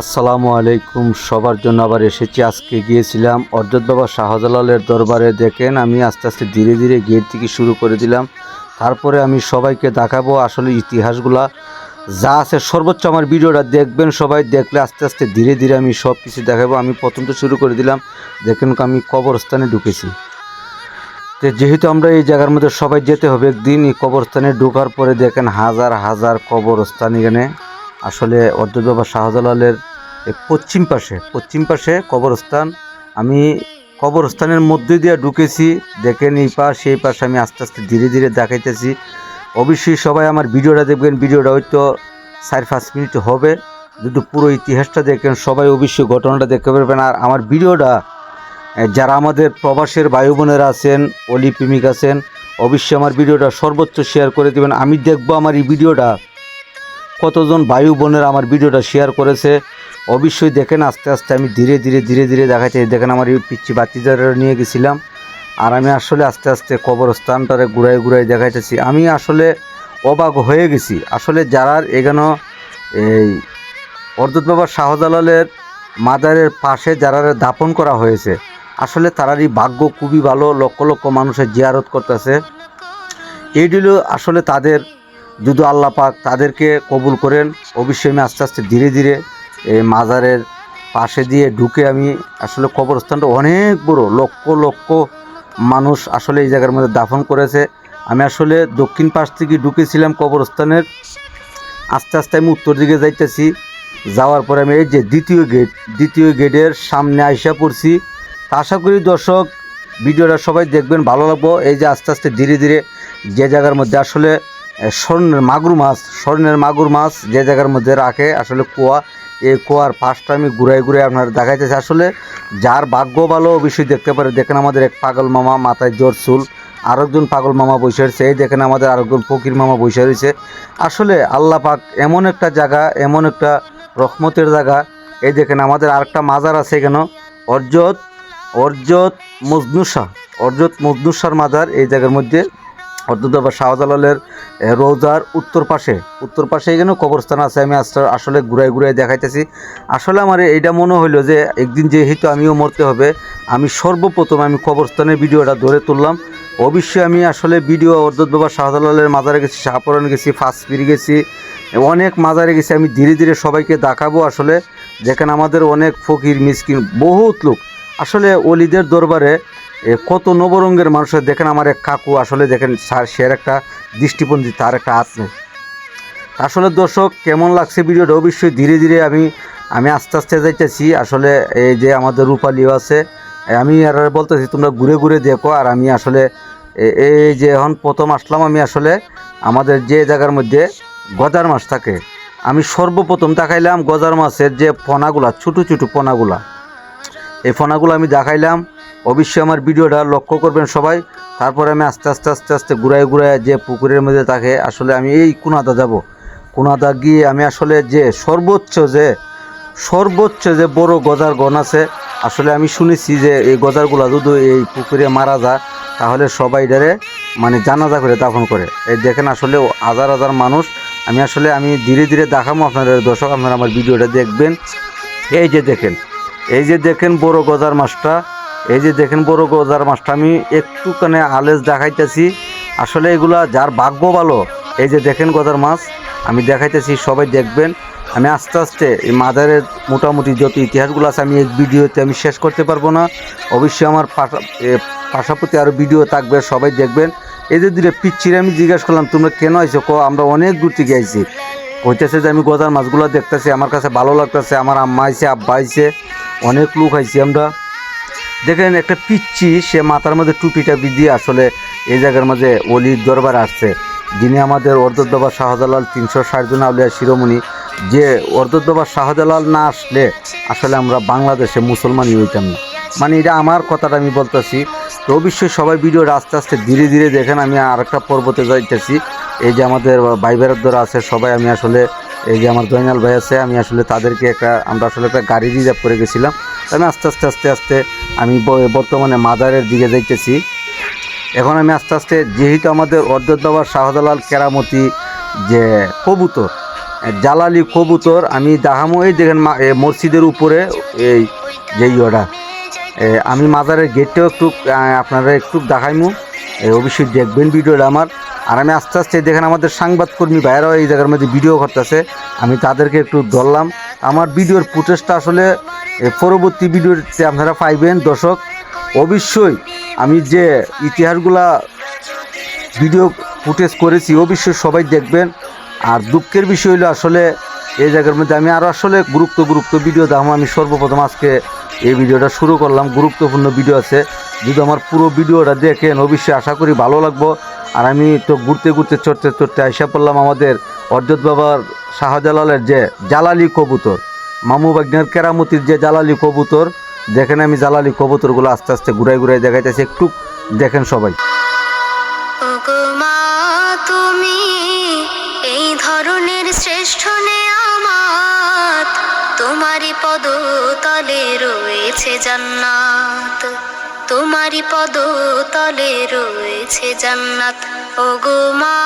আসসালামু আলাইকুম। সবার জন্য আবার এসেছি। আজকে গিয়েছিলাম অর্জত বাবা শাহজালালের দরবারে। দেখেন আমি আস্তে আস্তে ধীরে ধীরে গেট থেকে শুরু করে দিলাম। তারপরে আমি সবাইকে দেখাবো আসলে ইতিহাসগুলা যা আছে সর্বোচ্চ। আমার ভিডিওটা দেখবেন, সবাই দেখলে আস্তে আস্তে ধীরে ধীরে আমি সব কিছু দেখাবো। আমি প্রথম তো শুরু করে দিলাম। দেখেন আমি কবরস্থানে ঢুকেছি। তো যেহেতু আমরা এই জায়গার মধ্যে সবাই যেতে হবে একদিন, এই কবরস্থানে ঢোকার পরে দেখেন হাজার হাজার কবরস্থান। এখানে আসলে অর্জত বাবা শাহজালালের পশ্চিম পাশে কবরস্থান। আমি কবরস্থানের মধ্যে দিয়ে ঢুকেছি। দেখেন এই পাশ এই পাশে আমি আস্তে আস্তে ধীরে ধীরে দেখাইতেছি। অবশ্যই সবাই আমার ভিডিওটা দেখবেন। ভিডিওটা হয়তো 4-5 মিনিট হবে। যদি পুরো ইতিহাসটা দেখেন সবাই অবশ্যই ঘটনাটা দেখতে পারবেন। আর আমার ভিডিওটা যারা আমাদের প্রবাসের ভাই বোনেরা আছেন, অলি প্রেমিক আছেন, অবশ্যই আমার ভিডিওটা সর্বোচ্চ শেয়ার করে দেবেন। আমি দেখব আমার এই ভিডিওটা কতজন ভাই বোনেরা আমার ভিডিওটা শেয়ার করেছে। অবশ্যই দেখেন আস্তে আস্তে আমি ধীরে ধীরে দেখাচ্ছি। দেখেন আমার এই পিচ্ছি বাতিদারা নিয়ে গেছিলাম। আর আমি আসলে আস্তে আস্তে কবরস্থানটারে ঘুরাই দেখাইতেছি। আমি আসলে অবাক হয়ে গেছি। আসলে যারা এখানে এই অর্জত বাবা শাহজালালের মাজারের পাশে যারা দাফন করা হয়েছে, আসলে তারারই ভাগ্য খুবই ভালো। লক্ষ লক্ষ মানুষের জিয়ারত করতেছে। এইগুলো আসলে তাদের যদি আল্লাহ পাক তাদেরকে কবুল করেন। অবশ্যই আমি আস্তে আস্তে ধীরে ধীরে এই মাজারের পাশে দিয়ে ঢুকে আমি আসলে কবরস্থানটা অনেক বড়, লক্ষ লক্ষ মানুষ আসলে এই জায়গার মধ্যে দাফন করেছে। আমি আসলে দক্ষিণ পাশ থেকে ঢুকেছিলাম কবরস্থানের। আস্তে আস্তে আমি উত্তর দিকে যাইতেছি। যাওয়ার পরে আমি এই যে দ্বিতীয় গেটের সামনে আইসা পড়ছি। আশা করি দর্শক ভিডিওটা সবাই দেখবেন, ভালো লাগবো। এই যে আস্তে আস্তে ধীরে ধীরে যে জায়গার মধ্যে আসলে স্বর্ণের মাগুর মাছ যে জায়গার মধ্যে রাখে আসলে কুয়া, এই কুয়ার পাশটা আমি ঘুরাই আপনার দেখাইতেছি। আসলে যার ভাগ্য ভালো অবশ্যই দেখতে পারে। দেখেন আমাদের এক পাগল মামা, মাথায় জোর চুল। আরেকজন পাগল মামা বসে রয়েছে। এই দেখেন আমাদের আরেকজন ফকির মামা বসে রয়েছে। আসলে আল্লাহ পাক এমন একটা জায়গা, এমন একটা রহমতের জায়গা। এই দেখেন আমাদের আরেকটা মাজার আছে এখানে, অর্জত মজনুর শাহ মাজার। এই জায়গার মধ্যে অর্জত বাবা শাহজালালের রোজার উত্তর পাশে এখানে কবরস্থান আছে। আমি আসলে ঘুরাই দেখাইতেছি। আসলে আমার এইটা মনে হইলো যে একদিন যেহেতু আমিও মরতে হবে, আমি সর্বপ্রথম আমি কবরস্থানের ভিডিওটা ধরে তুললাম। অবশ্যই আমি আসলে ভিডিও অর্জত বাবা শাহজালালের মাজারে গেছি, শাহপুরান গেছি, ফাঁসপির গেছি, অনেক মাজারে গেছি। আমি ধীরে ধীরে সবাইকে দেখাবো। আসলে দেখেন আমাদের অনেক ফকির মিসকিন বহুত লোক আসলে অলিদের দরবারে কত নবরঙ্গের মানুষের। দেখেন আমার এক কাকু আসলে দেখেন সে একটা দৃষ্টিভঙ্গি, তার একটা হাত নেই। আসলে দর্শক কেমন লাগছে ভিডিওটা অবশ্যই ধীরে ধীরে আমি আস্তে আস্তে যাইতেছি। আসলে এই যে আমাদের রূপালিও আছে, আমি আর বলতেছি তোমরা ঘুরে দেখো। আর আমি আসলে এই যে এখন প্রথম আসলাম, আমি আসলে আমাদের যে জায়গার মধ্যে গজার মাছ থাকে, আমি সর্বপ্রথম দেখাইলাম গজার মাছের যে ফনাগুলা, ছোটো ফনাগুলা, এই ফনাগুলো আমি দেখাইলাম। অবশ্যই আমার ভিডিওটা লক্ষ্য করবেন সবাই। তারপরে আমি আস্তে ঘুরাই যে পুকুরের মধ্যে থাকে আসলে আমি এই কোনাদা গিয়ে আমি আসলে যে সর্বোচ্চ যে বড় গজার গণ আছে। আসলে আমি শুনেছি যে এই গজারগুলা যদি এই পুকুরে মারা যায় তাহলে সবাই এটারে মানে জানাজা করে দাফন করে। এই দেখেন আসলে হাজার মানুষ। আমি ধীরে ধীরে দেখাবো আপনাদের দর্শক, আপনারা আমার ভিডিওটা দেখবেন। এই যে দেখেন বড় গজার মাছটা, আমি একটুখানি আলেজ দেখাইতেছি। আসলে এগুলা যার ভাগ্য ভালো। এই যে দেখেন গজার মাছ আমি দেখাইতেছি, সবাই দেখবেন। আমি আস্তে আস্তে এই মাজারের মোটামুটি যত ইতিহাসগুলো আছে আমি এই ভিডিওতে আমি শেষ করতে পারবো না। অবশ্যই আমার পাশাপাশি আরও ভিডিও থাকবে, সবাই দেখবেন। এই যে দূরে পিচ্ছিরে আমি জিজ্ঞাসা করলাম তোমরা কেন আইছো? আমরা অনেক দূর থেকে আইছি। কইতেছে যে আমি গজার মাছগুলো দেখতেছি, আমার কাছে ভালো লাগতেছে। আমার আম্মা আইছে, আব্বা আইছে, অনেক লোক আইছি আমরা। দেখেন একটা পিচ্ছি সে মাথার মধ্যে টুপিটা দিয়ে আসলে এই জায়গার মাঝে অলির দরবার আসছে, যিনি আমাদের অর্জত বাবা শাহজালাল 360 জন আউলিয়া শিরোমণি। যে অর্জত বাবা শাহজালাল না আসলে আসলে আমরা বাংলাদেশে মুসলমানই হইতাম না। মানে এটা আমার কথাটা আমি বলতেছি। তো অবশ্যই সবাই ভিডিওটা আস্তে আস্তে ধীরে ধীরে দেখেন। আমি আরেকটা পর্বতে যাইতেছি। এই যে আমাদের ভাই বেরাদরা আছে সবাই, আমি আসলে এই যে আমার জয়নাল ভাই আছে, আমি আসলে তাদেরকে আমরা আসলে একটা গাড়ি রিজার্ভ করে গেছিলাম। আমি আস্তে আস্তে আমি বর্তমানে মাজারের দিকে যাইতেছি। এখন আমি আস্তে আস্তে যেহেতু আমাদের অর্জত বাবা শাহজালাল কেরামতি যে কবুতর, জালালি কবুতর আমি দেখামো। এই দেখেন মসজিদের উপরে এই যে ইয়েটা, আমি মাজারের গেটটাও একটু আপনারা একটু দেখাইমু, অবশ্যই দেখবেন ভিডিওটা আমার। আর আমি আস্তে আস্তে দেখেন আমাদের সাংবাদকর্মী ভাইয়েরাও এই জায়গার মধ্যে ভিডিও করতেছে, আমি তাদেরকে একটু ধরলাম। আমার ভিডিওর ফুটেজটা আসলে পরবর্তী ভিডিওতে আপনারা পাইবেন দর্শক। অবশ্যই আমি যে ইতিহাসগুলা ভিডিও ফুটেজ করেছি অবশ্যই সবাই দেখবেন। আর দুঃখের বিষয় হলো আসলে এই জায়গার মধ্যে আমি আরও আসলে গুরুত্ব ভিডিও দাম আমি সর্বপ্রথম আজকে এই ভিডিওটা শুরু করলাম। গুরুত্বপূর্ণ ভিডিও আছে, যদি আমার পুরো ভিডিওটা দেখেন অবশ্যই আশা করি ভালো লাগবো। আর আমি তো ঘুরতে চড়তে আইসা পড়লাম আমাদের অর্জত বাবার শাহজালালের যে জালালি কবুতর, মামু বাগনার কেরামতির যে জালালি কবুতর। দেখেন আমি জালালি কবুতরগুলো আস্তে আস্তে ঘুরাই দেখাইতেছি, একটু দেখেন সবাই। তুমি এই ধরনের শ্রেষ্ঠ নেয়ামত, তোমারই পদতলে রয়েছে জান্নাত, তোমারই পদতলে রয়েছে জান্নাত। ওগো মা।